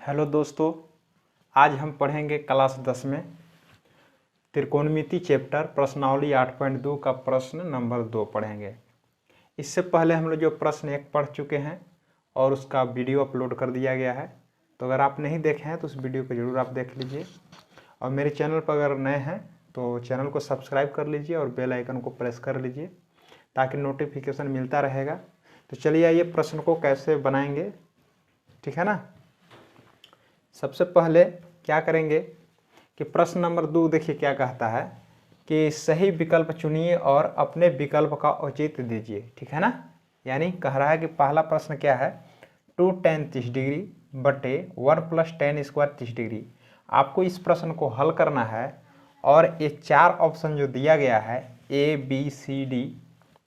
Hello दोस्तों, आज हम पढ़ेंगे क्लास 10 में त्रिकोणमिति चैप्टर प्रश्नावली 8.2 का प्रश्न नंबर 2 पढ़ेंगे। इससे पहले हम लोग जो प्रश्न 1 पढ़ चुके हैं और उसका वीडियो अपलोड कर दिया गया है, तो अगर आप नहीं देखे हैं तो उस वीडियो को ज़रूर आप देख लीजिए। और मेरे चैनल पर अगर नए हैं तो चैनल को सब्सक्राइब कर लीजिए और बेल आइकन को प्रेस कर लीजिए ताकि नोटिफिकेशन मिलता रहेगा। तो चलिए आइए प्रश्न को कैसे बनाएंगे, ठीक है ना। सबसे पहले क्या करेंगे कि प्रश्न नंबर 2 देखिए क्या कहता है कि सही विकल्प चुनिए और अपने विकल्प का औचित्य दीजिए, ठीक है ना। यानी कह रहा है कि पहला प्रश्न क्या है, 2 tan 30 डिग्री बटे 1 + tan स्क्वायर 30 डिग्री। आपको इस प्रश्न को हल करना है और ये 4 ऑप्शन जो दिया गया है A B C D,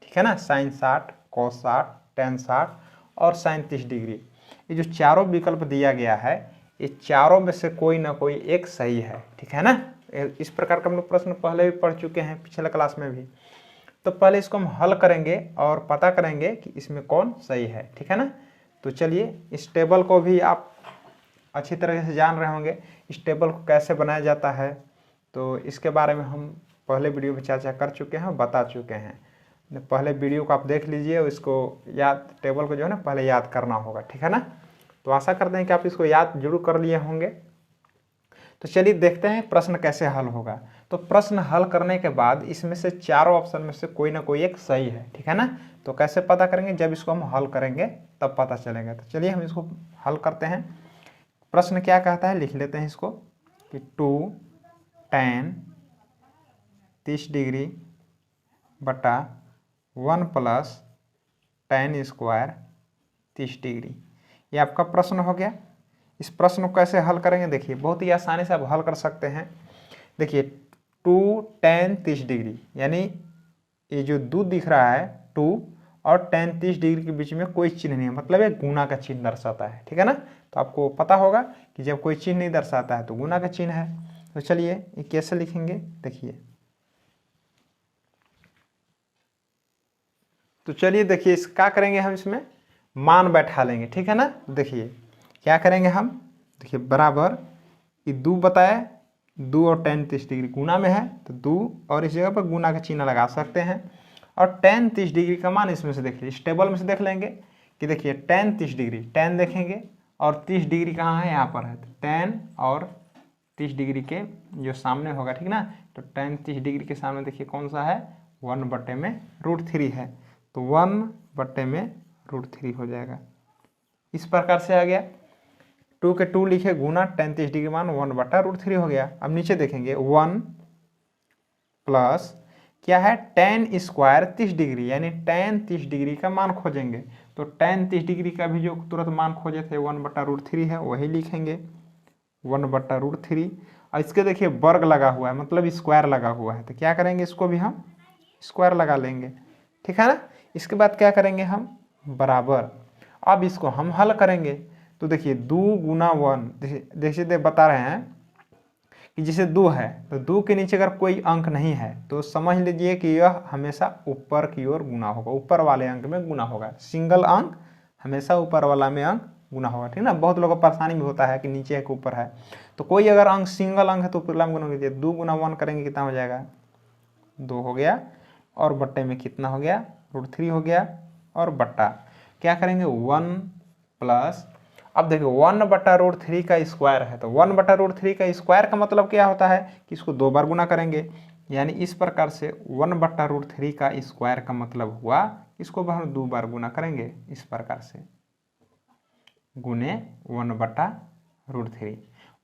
ठीक है ना, sin 60, cos 60, tan 60 और sin 30 डिग्री। ये जो चारों विकल्प दिया गया है ये चारों में से कोई ना कोई एक सही है, ठीक है ना। इस प्रकार का हम लोग प्रश्न पहले भी पढ़ चुके हैं पिछले क्लास में भी। तो पहले इसको हम हल करेंगे और पता करेंगे कि इसमें कौन सही है, ठीक है ना। तो चलिए इस टेबल को भी आप अच्छी तरह से जान रहे होंगे, इस टेबल को कैसे बनाया जाता है, तो इसके बारे में हम पहले वीडियो में चर्चा कर चुके हैं, बता चुके हैं। पहले वीडियो को आप देख लीजिए और इसको याद, टेबल को जो है ना पहले याद करना होगा, ठीक है ना। तो आशा करते हैं कि आप इसको याद जरूर कर लिए होंगे। तो चलिए देखते हैं प्रश्न कैसे हल होगा। तो प्रश्न हल करने के बाद इसमें से चारों ऑप्शन में से कोई ना कोई एक सही है, ठीक है ना। तो कैसे पता करेंगे, जब इसको हम हल करेंगे तब पता चलेगा। तो चलिए हम इसको हल करते हैं। प्रश्न क्या कहता है लिख लेते हैं इसको कि 2 tan 30 डिग्री बटा 1 + tan स्क्वायर 30 डिग्री, ये आपका प्रश्न हो गया। इस प्रश्न को कैसे हल करेंगे, देखिए बहुत ही आसानी से आप हल कर सकते हैं। देखिए 2 tan 30 डिग्री, यानी ये जो 2 दिख रहा है 2 और tan 30 डिग्री के बीच में कोई चिन्ह नहीं है, मतलब ये गुना का चिन्ह दर्शाता है, ठीक है ना। तो आपको पता होगा कि जब कोई चिन्ह नहीं दर्शाता है तो गुना का चिन्ह है। तो चलिए ये कैसे लिखेंगे, देखिए। तो चलिए देखिए इस क्या करेंगे, हम इसमें मान बैठा लेंगे, ठीक है ना। देखिए क्या करेंगे हम, देखिए बराबर ये 2 बताए, 2 और tan 30 डिग्री गुना में है तो 2 और इस जगह पर गुना का चिन्ह लगा सकते हैं। और tan 30 डिग्री का मान इसमें से देख लीजिए, इस टेबल में से देख लेंगे कि देखिए tan 30 डिग्री, tan देखेंगे और 30 डिग्री कहाँ है, यहाँ पर है। तो tan और 30 डिग्री के जो सामने होगा, ठीक ना। तो tan 30 डिग्री के सामने देखिए कौन सा है, 1/√3 है। तो 1/√3 हो जाएगा। इस प्रकार से आ गया, 2 के 2 लिखे गुना tan 30 डिग्री मान 1/√3 हो गया। अब नीचे देखेंगे 1 प्लस क्या है, tan स्क्वायर 30 डिग्री, यानी tan 30 डिग्री का मान खोजेंगे। तो tan 30 डिग्री का भी जो तुरंत मान खोजे थे 1/√3 है, वही लिखेंगे 1/√3। और इसके देखिए वर्ग लगा हुआ है, मतलब स्क्वायर लगा हुआ है, तो क्या करेंगे, इसको भी हम स्क्वायर लगा लेंगे, ठीक है ना। इसके बाद क्या करेंगे हम, बराबर। अब इसको हम हल करेंगे तो देखिए 2 × 1, जैसे बता रहे हैं कि जैसे 2 है तो 2 के नीचे अगर कोई अंक नहीं है तो समझ लीजिए कि यह हमेशा ऊपर की ओर गुना होगा, ऊपर वाले अंक में गुना होगा। सिंगल अंक हमेशा ऊपर वाला में अंक गुना होगा, ठीक ना। बहुत लोगों को परेशानी भी होता है कि नीचे है कि ऊपर है, तो कोई अगर अंक सिंगल अंक है तो ऊपर में गुना कीजिए। 2 × 1 करेंगे कितना हो जाएगा, 2 हो गया, और बट्टे में कितना हो गया, √3 हो गया, और बट्टा क्या करेंगे 1 प्लस। अब देखिए 1/√3 का स्क्वायर है, तो 1/√3 का स्क्वायर का मतलब क्या होता है कि इसको 2 बार गुना करेंगे। यानी इस प्रकार से 1/√3 का स्क्वायर का मतलब हुआ इसको हम 2 बार गुना करेंगे, इस प्रकार से गुने 1/√3।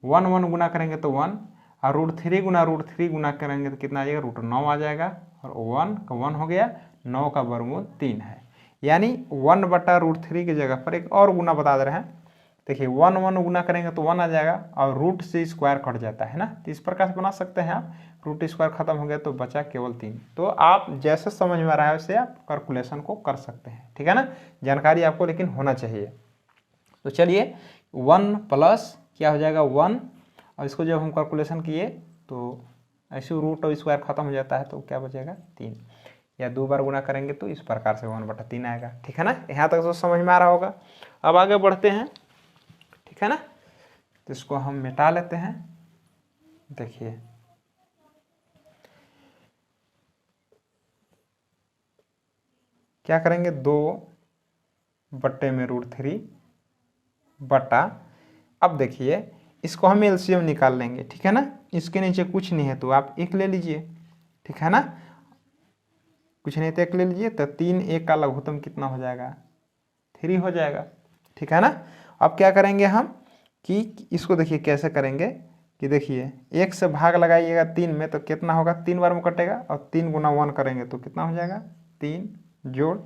1 गुना करेंगे तो 1, और √3 गुना √3 गुना करेंगे तो कितना आ जाएगा, √9 आ जाएगा। और 1 का 1 हो गया, 9 का वर्गमूल 3 है। यानी 1/√3 की जगह पर एक और गुना बता दे रहे हैं। देखिए 1 गुना करेंगे तो 1 आ जाएगा, और रूट से स्क्वायर कट जाता है ना, तो इस प्रकार से बना सकते हैं आप। रूट स्क्वायर खत्म हो गया तो बचा केवल 3। तो आप जैसे समझ में आ रहा है वैसे आप कैलकुलेशन को कर सकते हैं, ठीक है ना। जानकारी आपको लेकिन होना चाहिए। तो चलिए 1 प्लस क्या हो जाएगा 1, और इसको जब हम कैलकुलेशन किए तो ऐसे रूट और स्क्वायर खत्म हो जाता है तो क्या बचेगा 3, या 2 बार गुना करेंगे तो इस प्रकार से 1/3 आएगा, ठीक है ना। यहाँ तक तो समझ में आ रहा होगा। अब आगे बढ़ते हैं, ठीक है ना। तो इसको हम मिटा लेते हैं। देखिए क्या करेंगे, 2/√3 बटा, अब देखिए इसको हम एलसीएम निकाल लेंगे, ठीक है ना। इसके नीचे कुछ नहीं है तो आप 1 ले लीजिए, ठीक है ना, कुछ नहीं तो 1 ले लीजिए। तो 3 1 का लघुत्तम कितना हो जाएगा, 3 हो जाएगा, ठीक है ना। अब क्या करेंगे हम कि इसको देखिए कैसे करेंगे कि देखिए 1 से भाग लगाइएगा 3 में तो कितना होगा, 3 बार में कटेगा, और 3 गुना 1 करेंगे तो कितना हो जाएगा 3 जोड़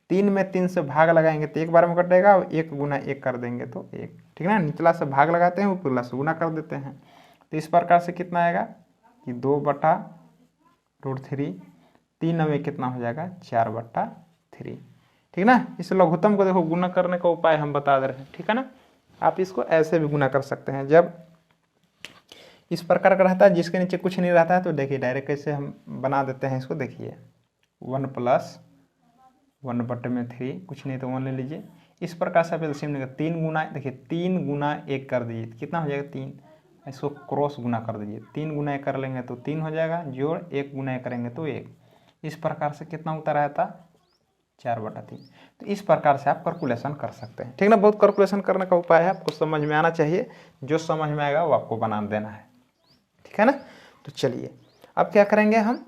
3 में 3 से भाग लगाएंगे तो 1 बार में कटेगा, और 1 गुना 1 कर देंगे तो 1, ठीक है ना। निचला से भाग लगाते हैं, ऊपरला से गुना कर देते हैं। तो इस प्रकार से कितना आएगा कि 2/√3, 3 में कितना हो जाएगा 4/3, ठीक ना। इस लघुत्तम को देखो गुना करने का उपाय हम बता दे रहे हैं, ठीक है ना। आप इसको ऐसे भी गुना कर सकते हैं। जब इस प्रकार का रहता है जिसके नीचे कुछ नहीं रहता है तो देखिए डायरेक्ट कैसे हम बना देते हैं इसको। देखिए 1 + 1/3, कुछ नहीं तो 1 ले लीजिए। इस प्रकार से आप एलसीएम लेंगे, 3 गुना, देखिए 3 गुना 1 कर दीजिए कितना हो जाएगा 3, इसको क्रॉस गुना कर दीजिए, 3 गुना 1 कर लेंगे तो 3 हो जाएगा, जोड़ 1 गुना 1 करेंगे तो 1। इस प्रकार से कितना उत्तर आया था 4/3। तो इस प्रकार से आप कैलकुलेशन कर सकते हैं, ठीक ना। बहुत कैलकुलेशन करने का उपाय है, आपको समझ में आना चाहिए, जो समझ में आएगा वो आपको बना देना है, ठीक है ना। तो चलिए अब क्या करेंगे हम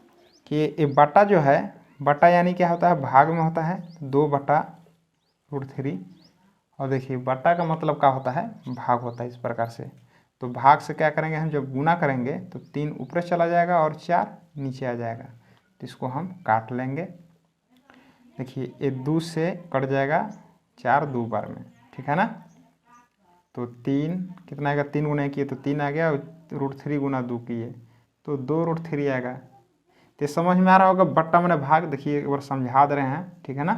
कि ये बटा जो है, बटा यानी क्या होता है, भाग में होता है 2/√3, और देखिए बटा का मतलब क्या होता है, भाग होता है इस प्रकार से। तो भाग से क्या करेंगे हम, जब गुना करेंगे तो 3 ऊपर चला जाएगा और 4 नीचे आ जाएगा, तो इसको हम काट लेंगे। देखिए ये 2 से कट जाएगा, 4 2 बार में, ठीक है ना। तो 3 कितना आएगा, 3 गुना किए तो 3 आ गया, और √3 गुना 2 किए तो 2√3 आएगा। तो समझ में आ रहा होगा, बट्टा मैंने भाग, देखिए एक बार समझा दे रहे हैं, ठीक है ना।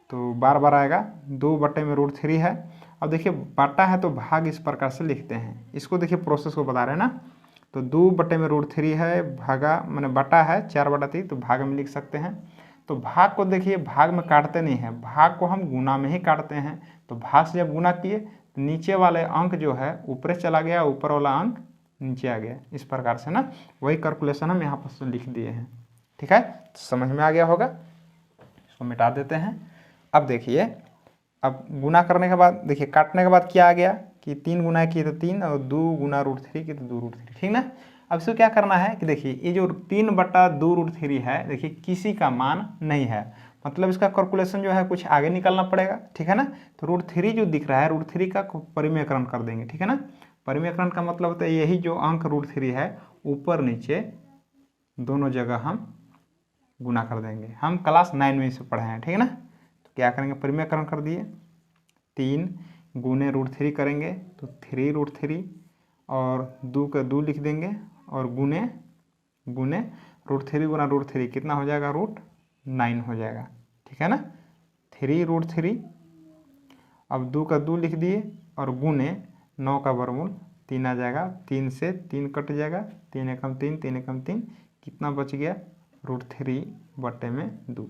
तो बार बार आएगा, 2/√3 है। अब देखिए बट्टा है तो भाग इस प्रकार से लिखते हैं, इसको देखिए प्रोसेस को बता रहे हैं ना। तो 2/√3 है, भागा मैंने बटा है 4/3, तो भाग में लिख सकते हैं। तो भाग को देखिए भाग में काटते नहीं है, भाग को हम गुना में ही काटते हैं। तो भाग से जब गुना किए तो नीचे वाले अंक जो है ऊपर चला गया, ऊपर वाला अंक नीचे आ गया, इस प्रकार से ना। वही कैलकुलेशन हम यहाँ पर लिख दिए हैं, ठीक है। तो समझ में आ गया होगा, इसको मिटा देते हैं। अब देखिए, अब गुना करने के बाद देखिए काटने के बाद क्या आ गया कि 3 गुना किए तो 3, और 2 गुना √3 किए तो 2√3, ठीक ना। अब इसको क्या करना है कि देखिए ये जो 3/2√3 है, देखिए किसी का मान नहीं है, मतलब इसका कैलकुलेशन जो है कुछ आगे निकलना पड़ेगा, ठीक है ना। तो √3 जो दिख रहा है, √3 का परिमेयकरण कर देंगे, ठीक है ना। परिमेयकरण का मतलब होता है यही जो अंक √3 है ऊपर नीचे दोनों जगह हम गुना कर देंगे। हम क्लास 9 में इसे पढ़े हैं, ठीक है ना। तो क्या करेंगे, परिमेयकरण कर दिए, 3 गुने √3 करेंगे तो 3√3, और 2 का 2 लिख देंगे, और गुने √3 गुना √3 कितना हो जाएगा, √9 हो जाएगा, ठीक है ना। 3√3, अब 2 का 2 लिख दिए, और गुने 9 का वर्गमूल 3 आ जाएगा, 3 से 3 कट जाएगा, 3 एकम 3, 3 एकम 3, कितना बच गया √3/2।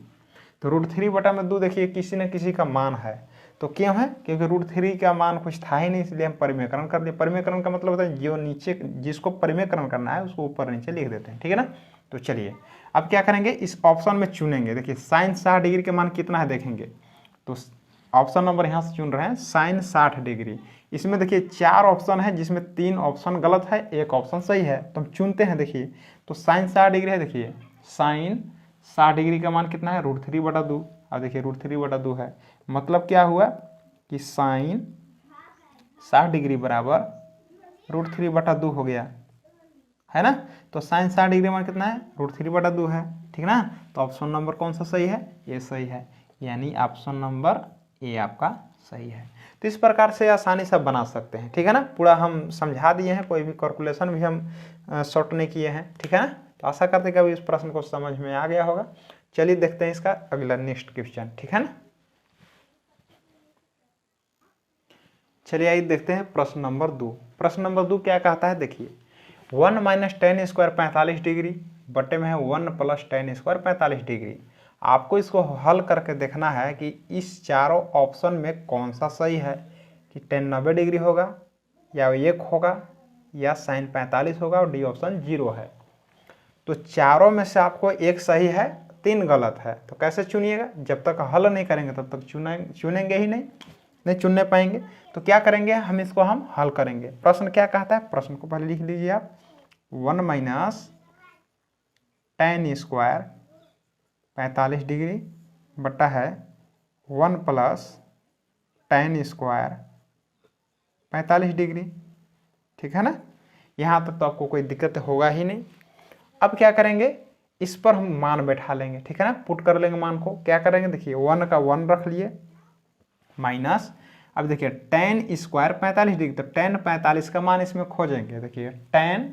तो √3/2 देखिए किसी न किसी का मान है, तो क्यों है, क्योंकि √3 का मान कुछ था ही नहीं, इसलिए हम परिमेयकरण कर दिए। परिमेयकरण का मतलब होता है जो नीचे जिसको परिमेयकरण करना है उसको ऊपर नीचे लिख देते हैं, ठीक है ना। तो चलिए अब क्या करेंगे, इस ऑप्शन में चुनेंगे। देखिए sin 60 डिग्री का मान कितना है देखेंगे, तो ऑप्शन नंबर यहाँ से चुन रहे हैं sin 60 डिग्री। इसमें देखिए 4 ऑप्शन है जिसमें 3 ऑप्शन गलत है, 1 ऑप्शन सही है, तो हम चुनते हैं। देखिए तो sin 60 डिग्री है, देखिए sin 60 डिग्री का मान कितना है, √3/2। अब देखिए √3/2 है, मतलब क्या हुआ कि sin 60 डिग्री बराबर √3/2 हो गया, है ना। तो sin 60 डिग्री मान कितना है, √3/2 है, ठीक ना। तो ऑप्शन नंबर कौन सा सही है, ये सही है, यानी ऑप्शन नंबर ए आपका सही है। तो इस प्रकार से आसानी से बना सकते हैं, ठीक है ना। पूरा हम समझा दिए हैं, कोई भी कैलकुलेशन भी हम शॉर्ट नहीं किए हैं, ठीक है ना। तो आशा करते हैं कि इस प्रश्न को समझ में आ गया होगा। चलिए देखते हैं इसका अगला नेक्स्ट क्वेश्चन, ठीक है ना। चलिए आइए देखते हैं प्रश्न नंबर 2। प्रश्न नंबर 2 क्या कहता है, देखिए 1 - tan² 45 डिग्री बटे में है 1 + tan² 45 डिग्री। आपको इसको हल करके देखना है कि इस चारों ऑप्शन में कौन सा सही है, कि tan 90 डिग्री होगा, या 1 होगा या साइन 45 होगा और डी ऑप्शन 0 है। तो चारों में से आपको एक सही है, 3 गलत है। तो कैसे चुनिएगा? जब तक हल नहीं करेंगे तब तक चुनेंगे ही नहीं चुनने पाएंगे। तो क्या करेंगे हम, इसको हम हल करेंगे। प्रश्न क्या कहता है? प्रश्न को पहले लिख लीजिए आप। 1 माइनस tan स्क्वायर 45 डिग्री बटा है 1 प्लस tan स्क्वायर 45 डिग्री। ठीक है ना? यहाँ तक तो आपको कोई दिक्कत होगा ही नहीं। अब क्या करेंगे, इस पर हम मान बैठा लेंगे। ठीक है ना? पुट कर लेंगे मान को। क्या करेंगे, देखिए 1 का 1 रख लिए माइनस, अब देखिए tan स्क्वायर 45 डिग्री, तो tan 45 का मान इसमें खोजेंगे। देखिए tan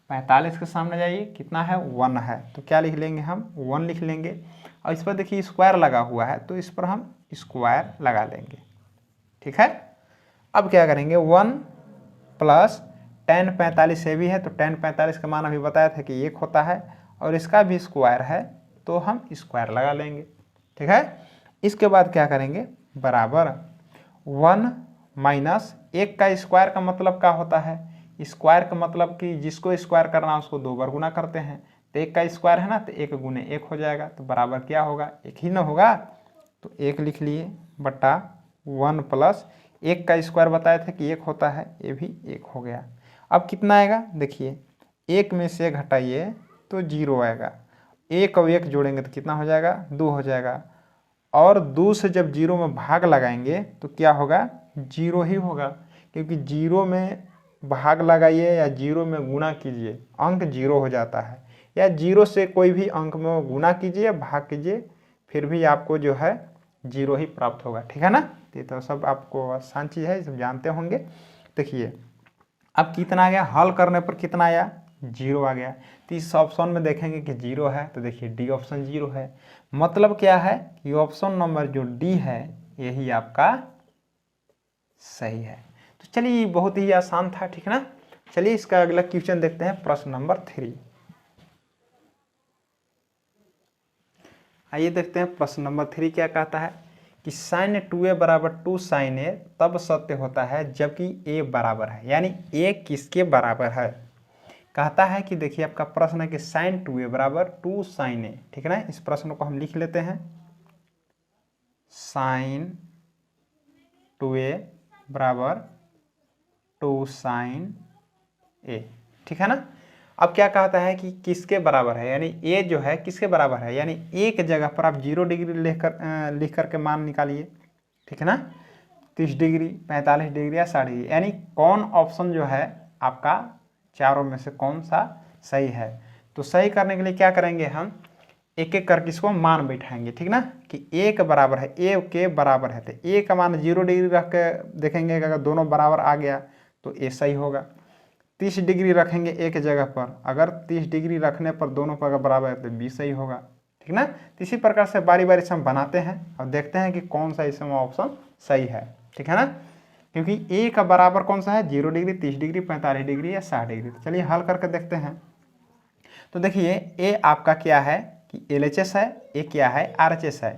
45 के सामने जाइए, कितना है? 1 है। तो क्या लिख लेंगे हम? 1 लिख लेंगे। और इस पर देखिए स्क्वायर लगा हुआ है, तो इस पर हम स्क्वायर लगा लेंगे। ठीक है? अब क्या करेंगे, 1 प्लस tan 45 से भी है, तो tan 45 का मान अभी बताया था कि 1 होता है, और इसका भी स्क्वायर है, तो हम स्क्वायर लगा लेंगे। ठीक है? इसके बाद क्या करेंगे, बराबर 1 माइनस 1 का स्क्वायर का मतलब क्या होता है? स्क्वायर का मतलब कि जिसको स्क्वायर करना है उसको 2 बार गुना करते हैं। तो 1 का स्क्वायर है ना, तो 1 गुने 1 हो जाएगा। तो बराबर क्या होगा? 1 ही ना होगा। तो 1 लिख लिए बटा 1 प्लस 1 का स्क्वायर बताया था कि 1 होता है, ये भी 1 हो गया। अब कितना आएगा? देखिए 1 में से घटाइए तो 0 आएगा। 1 और 1 जोड़ेंगे तो कितना हो जाएगा? 2 हो जाएगा। और 2 से जब 0 में भाग लगाएंगे तो क्या होगा? 0 ही होगा, क्योंकि 0 में भाग लगाइए या 0 में गुणा कीजिए, अंक 0 हो जाता है। या 0 से कोई भी अंक में गुणा कीजिए, भाग कीजिए, फिर भी आपको जो है 0 ही प्राप्त होगा। ठीक है ना? तो सब आपको आसान चीज़ है, सब जानते होंगे। देखिए अब कितना आ गया, हल करने पर कितना आया? 0 आ गया। तो इस ऑप्शन में देखेंगे कि 0 है, तो देखिए डी ऑप्शन 0 है। मतलब क्या है कि ऑप्शन नंबर जो डी है यही आपका सही है। तो चलिए बहुत ही आसान था। ठीक है ना? चलिए इसका अगला क्वेश्चन देखते हैं, प्रश्न नंबर 3। आइए देखते हैं प्रश्न नंबर 3 क्या कहता है कि sin 2a बराबर 2 sin a तब सत्य होता है जबकि a बराबर है। यानी a किसके बराबर है? कहता है कि देखिए आपका प्रश्न है कि sin 2a बराबर 2 sin a। ठीक है ना? इस प्रश्न को हम लिख लेते हैं, sin 2a बराबर 2 sin a। ठीक है ना? अब क्या कहता है कि किसके बराबर है, यानी a जो है किसके बराबर है, यानी एक जगह पर आप 0 डिग्री लिख करके मान निकालिए। ठीक है ना? 30 डिग्री, 45 डिग्री या 60 डिग्री, यानी कौन ऑप्शन जो है आपका चारों में से कौन सा सही है। तो सही करने के लिए क्या करेंगे, हम एक एक करके इसको मान बैठाएंगे। ठीक ना? कि a के बराबर है, a के बराबर है, तो a का मान 0 डिग्री रख के देखेंगे कि अगर दोनों बराबर आ गया तो a सही होगा। 30 डिग्री रखेंगे एक जगह पर, अगर 30 डिग्री रखने पर दोनों पर अगर बराबर है तो b सही होगा। ठीक ना? तो इसी प्रकार से बारी बारी से हम बनाते हैं और देखते हैं कि कौन सा इसमें ऑप्शन सही है। ठीक है ना? क्योंकि a का बराबर कौन सा है, 0 डिग्री, 30 डिग्री, 45 डिग्री या 60 डिग्री। तो चलिए हल करके देखते हैं। तो देखिए a आपका क्या है कि LHS है, a क्या है, RHS है।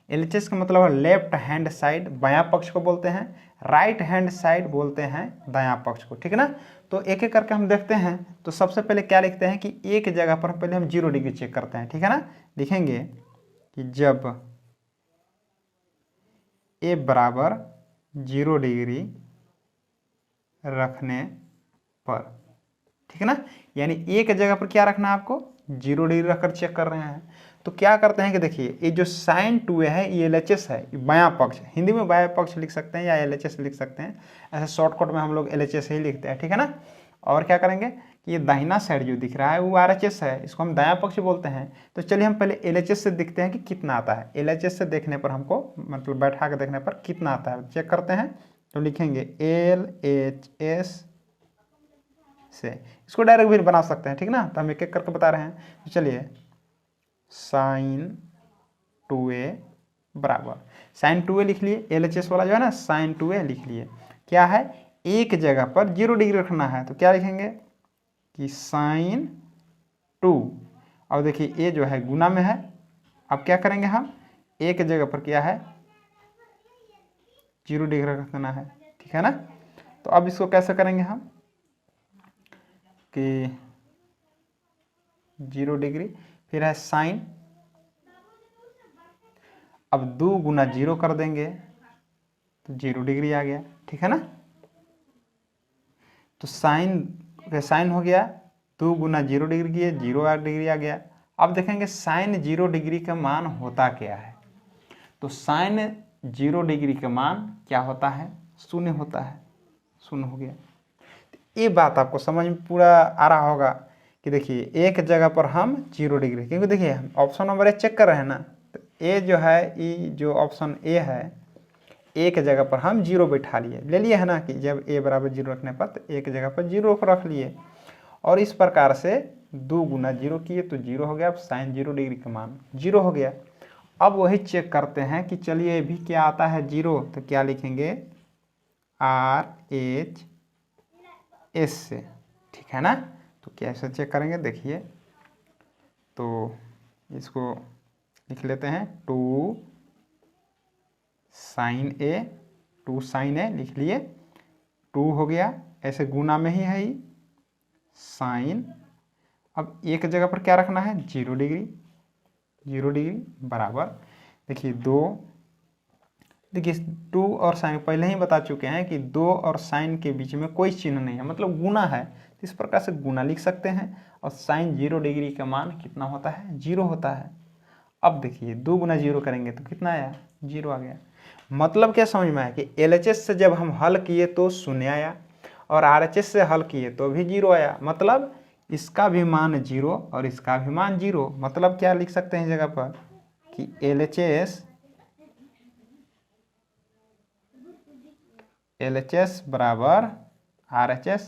LHS का मतलब है लेफ्ट हैंड साइड, बायां पक्ष को बोलते हैं, राइट हैंड साइड बोलते हैं दायां पक्ष को। ठीक है ना? तो एक एक करके हम देखते हैं। तो सबसे पहले क्या लिखते हैं कि एक जगह पर पहले हम 0 डिग्री चेक करते हैं। ठीक है ना? लिखेंगे कि जब a बराबर 0 डिग्री रखने पर, ठीक है ना, यानी एक जगह पर क्या रखना है आपको, 0 डिग्री रखकर चेक कर रहे हैं। तो क्या करते हैं कि देखिए ये जो sin 2a है ये LHS है, बायां पक्ष, हिंदी में बायां पक्ष लिख सकते हैं या LHS लिख सकते हैं, ऐसे शॉर्टकट में हम लोग LHS ही लिखते हैं। ठीक है ना? और क्या करेंगे कि ये दाहिना साइड जो दिख रहा है वो RHS है, इसको हम दायां पक्ष बोलते हैं। तो चलिए हम पहले LHS से देखते हैं कि कितना आता है। LHS से देखने पर हमको मतलब बैठा के देखने पर कितना आता है चेक करते हैं। तो लिखेंगे LHS से, इसको डायरेक्ट भी बना सकते हैं। ठीक ना? तो हम एक एक करके बता रहे हैं। तो चलिए sin 2a बराबर, sin 2a लिख लिए, LHS वाला जो है ना sin 2a लिख लिए। क्या है, एक जगह पर 0 डिग्री रखना है, तो क्या लिखेंगे कि sin 2, और देखिए a जो है गुना में है। अब क्या करेंगे हम, एक जगह पर क्या है 0 डिग्री रखना है। ठीक है ना? तो अब इसको कैसे करेंगे हम कि 0 डिग्री, फिर है साइन, अब 2 गुना 0 कर देंगे तो 0 डिग्री आ गया, ठीक है ना। तो साइन हो गया, 2 गुना 0 डिग्री किए 0 डिग्री आ गया। अब देखेंगे साइन 0 डिग्री का मान होता क्या है। तो साइन 0 डिग्री का मान क्या होता है, शून्य होता है, शून्य हो गया। तो ये बात आपको समझ में पूरा आ रहा होगा कि देखिए एक जगह पर हम 0 डिग्री, क्योंकि देखिए हम ऑप्शन नंबर ए चेक कर रहे हैं ना, तो ए जो है, ये जो ऑप्शन ए है, एक जगह पर हम 0 बैठा लिए, ले लिए है ना, कि जब ए बराबर 0 रखने पर तो एक जगह पर 0 को रख लिए, और इस प्रकार से 2 गुना 0 किए तो 0 हो गया। अब साइन 0 डिग्री का मान 0 हो गया। अब वही चेक करते हैं कि चलिए भी क्या आता है 0, तो क्या लिखेंगे RH S से, ठीक है ना। तो कैसे चेक करेंगे देखिए, तो इसको लिख लेते हैं 2 साइन ए लिख लिए, 2 हो गया, ऐसे गुना में ही है ही साइन, अब एक जगह पर क्या रखना है 0 डिग्री, 0 डिग्री बराबर, देखिए 2, देखिए 2 और साइन पहले ही बता चुके हैं कि 2 और साइन के बीच में कोई चिन्ह नहीं है, मतलब गुना है, तो इस प्रकार से गुना लिख सकते हैं। और साइन 0 डिग्री का मान कितना होता है, 0 होता है। अब देखिए 2 गुना 0 करेंगे तो कितना आया, 0 आ गया। मतलब क्या समझ में आया कि LHS से जब हम हल किए तो शून्य आया, और RHS से हल किए तो भी 0 आया, मतलब इसका भी मान 0 और इसका भी मान 0। मतलब क्या लिख सकते हैं इस जगह पर कि LHS बराबर RHS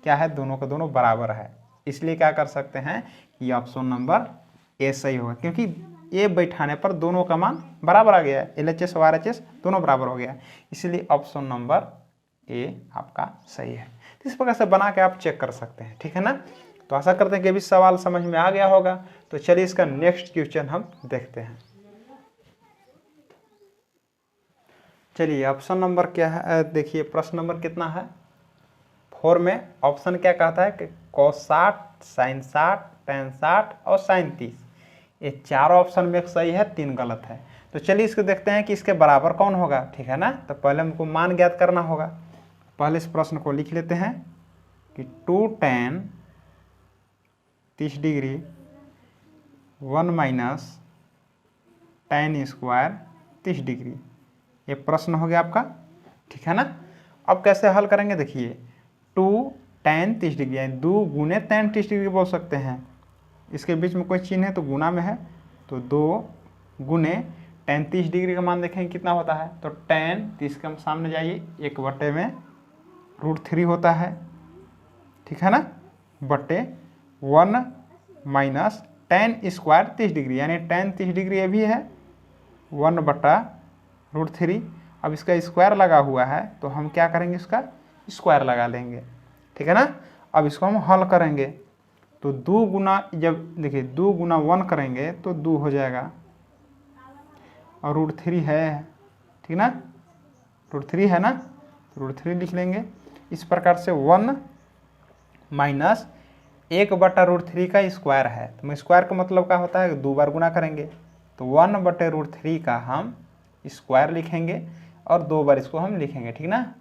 क्या है, दोनों का दोनों बराबर है। इसलिए क्या कर सकते हैं कि ऑप्शन नंबर ए सही होगा, क्योंकि ए बैठाने पर दोनों का मान बराबर आ गया है, LHS और RHS दोनों बराबर हो गया, इसलिए ऑप्शन नंबर ए आपका सही है। तो इस प्रकार से बना के आप चेक कर सकते हैं, ठीक है ना। तो आशा करते हैं कि अभी सवाल समझ में आ गया होगा। तो चलिए इसका नेक्स्ट क्वेश्चन हम देखते हैं। चलिए ऑप्शन नंबर क्या है, देखिए प्रश्न नंबर कितना है 4 में ऑप्शन क्या कहता है कि cos 60, sin 60, tan 60 और sin 30, ये चारों ऑप्शन में सही है, 3 गलत है। तो चलिए इसको देखते हैं कि इसके बराबर कौन होगा, ठीक है ना। तो पहले हमको मान ज्ञात करना होगा। पहले इस प्रश्न को लिख लेते हैं कि 2 tan 30 degree 1 minus tan square 30 degree, ये प्रश्न हो गया आपका, ठीक है ना। अब कैसे हल करेंगे देखिए, 2 tan 30 डिग्री यानी 2 गुने tan 30 डिग्री बोल सकते हैं, इसके बीच में कोई चिन्ह है तो गुना में है, तो 2 गुने tan 30 डिग्री का मान देखेंगे कितना होता है, तो tan 30 के सामने जाइए 1 में √3 होता है, ठीक है ना, बटे 1 माइनस tan स्क्वायर 30 डिग्री यानी tan 30 डिग्री ये भी है 1 बटा √3। अब इसका स्क्वायर लगा हुआ है तो हम क्या करेंगे, इसका स्क्वायर लगा लेंगे, ठीक है ना। अब इसको हम हल करेंगे तो 2 गुना, जब देखिए 2 गुना 1 करेंगे तो 2 हो जाएगा, और √3 है, ठीक ना, √3 है ना, तो √3 लिख लेंगे। इस प्रकार से 1 माइनस 1 बटा √3 का स्क्वायर है, तो स्क्वायर का मतलब क्या होता है 2 बार गुना करेंगे, तो 1 बटे √3 का हम स्क्वायर लिखेंगे और 2 बार इसको हम लिखेंगे, ठीक ना।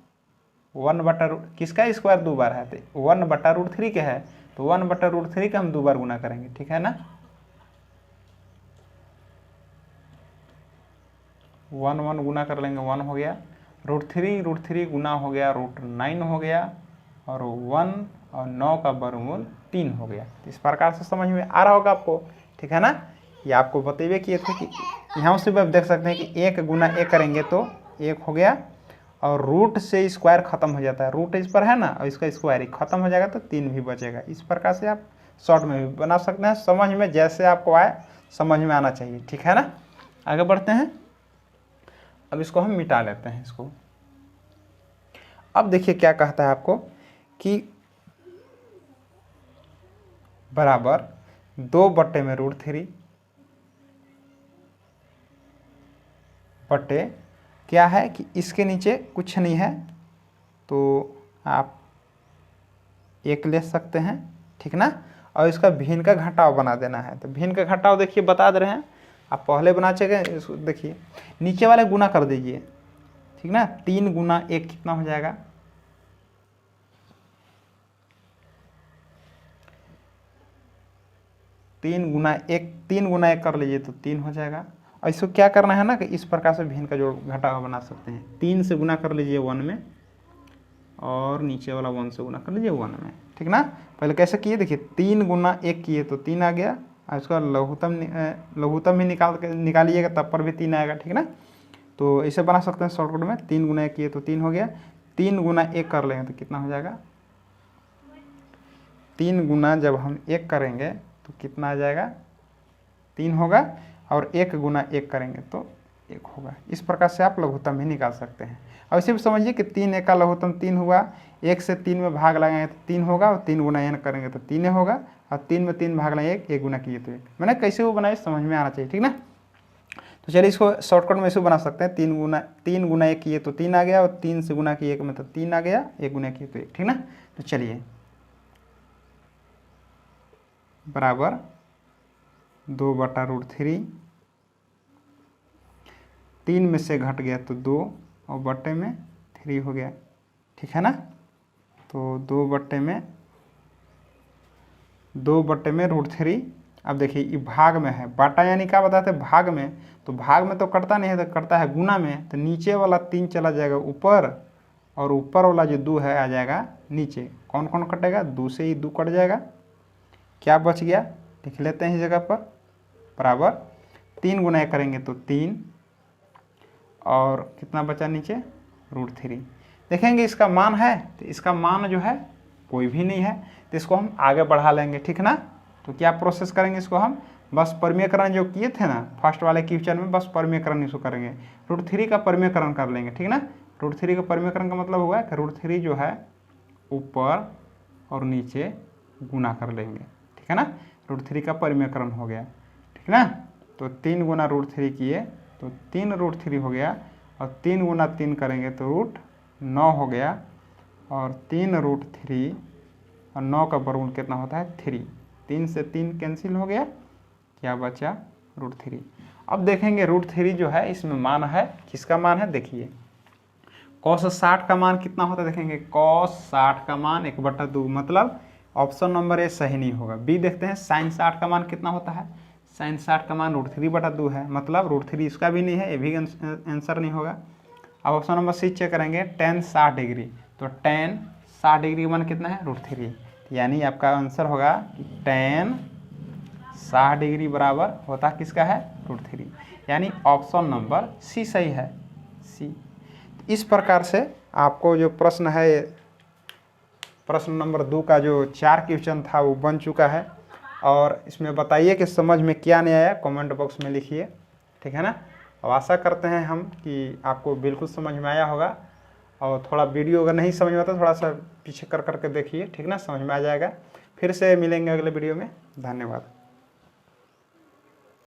1 बटा किसका स्क्वायर 2 बार है, तो 1 बटा √3 के है, तो 1 बटा √3 का हम 2 बार गुना करेंगे, ठीक है ना। 1 गुना कर लेंगे, 1 हो गया, √3 गुना हो गया √9 हो गया, और 1 और 9 का वर्गमूल 3 हो गया। इस प्रकार से समझ में आ रहा होगा आपको, ठीक है ना। ये आपको बतेबे किए थे कि यहाँ से भी आप देख सकते हैं कि 1 गुना 1 करेंगे तो 1 हो गया, और रूट से स्क्वायर खत्म हो जाता है, रूट इस पर है ना, और इसका स्क्वायर खत्म हो जाएगा तो 3 भी बचेगा। इस प्रकार से आप शॉर्ट में भी बना सकते हैं, समझ में जैसे आपको आए समझ में आना चाहिए, ठीक है ना। आगे बढ़ते हैं, अब इसको हम मिटा लेते हैं इसको। अब देखिए क्या कहता है आपको कि बराबर 2 बटे में √3 बटे क्या है कि इसके नीचे कुछ नहीं है, तो आप 1 ले सकते हैं, ठीक ना। और इसका भिन्न का घटाव बना देना है। तो भिन्न का घटाव देखिए बता दे रहे हैं, आप पहले बना चुके हैं। इसको देखिए नीचे वाले गुना कर दीजिए, ठीक ना। 3 गुना 1 कितना हो जाएगा, 3 गुना 1 कर लीजिए तो 3 हो जाएगा। और इसको क्या करना है ना कि इस प्रकार से भिन्न का जोड़ घटाव बना सकते हैं। 3 से गुना कर लीजिए 1 में, और नीचे वाला 1 से गुना कर लीजिए 1 में, ठीक ना। पहले कैसे किए देखिए, 3 गुना 1 किए तो 3 आ गया, और इसका लघुत्तम ही निकालिएगा तब पर भी 3 आएगा, ठीक ना। तो इसे बना सकते हैं शॉर्टकट में, 3 गुना 1 किए तो 3 हो गया। 3 गुना 1 कर लेंगे तो कितना हो जाएगा, 3 गुना जब हम 1 करेंगे तो कितना आ जाएगा, 3 होगा। और 1 गुना 1 करेंगे तो 1 होगा। इस प्रकार से आप लघुत्तम भी निकाल सकते हैं। और इसे भी समझिए कि 3 1 का लघुत्तम 3 हुआ, 1 से 3 में भाग लगाएंगे तो 3 होगा, और 3 गुना n करेंगे तो 3 होगा, और 3 में 3 भाग लगाएंगे 1 गुना किए तो 1। मैंने कैसे वो बनाए समझ में आना चाहिए, ठीक ना। तो चलिए इसको शॉर्टकट में इसे बना सकते हैं। 3 गुना 1 किए तो 3 आ गया, और 3 से गुना किए में तो 3 आ गया, 1 गुना किए तो 1, ठीक ना। तो चलिए बराबर 2/√3, 3 में से घट गया तो 2, और बट्टे में 3 हो गया, ठीक है ना। तो 2 बट्टे में √3। अब देखिए ये भाग में है, बाटा यानी क्या बताते हैं, भाग में। तो भाग में तो कटता नहीं है, तो कटता है गुना में। तो नीचे वाला 3 चला जाएगा ऊपर, और ऊपर वाला जो 2 है आ जाएगा नीचे। कौन कौन कटेगा, 2 से ही 2 कट जाएगा। क्या बच गया लिख लेते हैं इस जगह पर, बराबर 3 गुना 1 करेंगे तो 3, और कितना बचा नीचे, √3। देखेंगे इसका मान है, तो इसका मान जो है कोई भी नहीं है, तो इसको हम आगे बढ़ा लेंगे, ठीक ना। तो क्या प्रोसेस करेंगे, इसको हम बस परिमेयकरण जो किए थे ना फर्स्ट वाले क्वेश्चन में, बस परिमेयकरण इसको करेंगे। √3 का परिमेयकरण कर लेंगे, ठीक ना। √3 का परिमेयकरण का मतलब हुआ कि √3 जो है ऊपर और नीचे गुना कर लेंगे, ठीक है ना। √3 का परिमेयकरण हो गया, ठीक ना। तो 3 गुना √3 किए तो 3 √3 हो गया, और 3 गुना 3 करेंगे तो √9 हो गया, और 3 √3, और 9 का वर्गमूल कितना होता है 3। 3 से 3 कैंसिल हो गया, क्या बचा √3। अब देखेंगे √3 जो है इसमें मान है, किसका मान है देखिए, cos 60 का मान कितना होता है देखेंगे, cos 60 का मान 1/2, मतलब ऑप्शन नंबर ए सही नहीं होगा। बी देखते हैं, sin 60 का मान कितना होता है, sin 60 का मान √3/2 है, मतलब √3 इसका भी नहीं है, ये भी आंसर नहीं होगा। अब ऑप्शन नंबर सी चेक करेंगे, tan 60 डिग्री, तो tan 60 डिग्री का मान कितना है √3, यानी आपका आंसर होगा tan 60 डिग्री बराबर होता किसका है √3, यानी ऑप्शन नंबर सी सही है, सी। इस प्रकार से आपको जो प्रश्न है, प्रश्न नंबर 2 का जो 4 क्वेश्चन था वो बन चुका है। और इसमें बताइए कि समझ में क्या नहीं आया, कमेंट बॉक्स में लिखिए, ठीक है ना। अब आशा करते हैं हम कि आपको बिल्कुल समझ में आया होगा। और थोड़ा वीडियो अगर नहीं समझ में आता थोड़ा सा पीछे कर करके देखिए, ठीक ना, समझ में आ जाएगा। फिर से मिलेंगे अगले वीडियो में, धन्यवाद।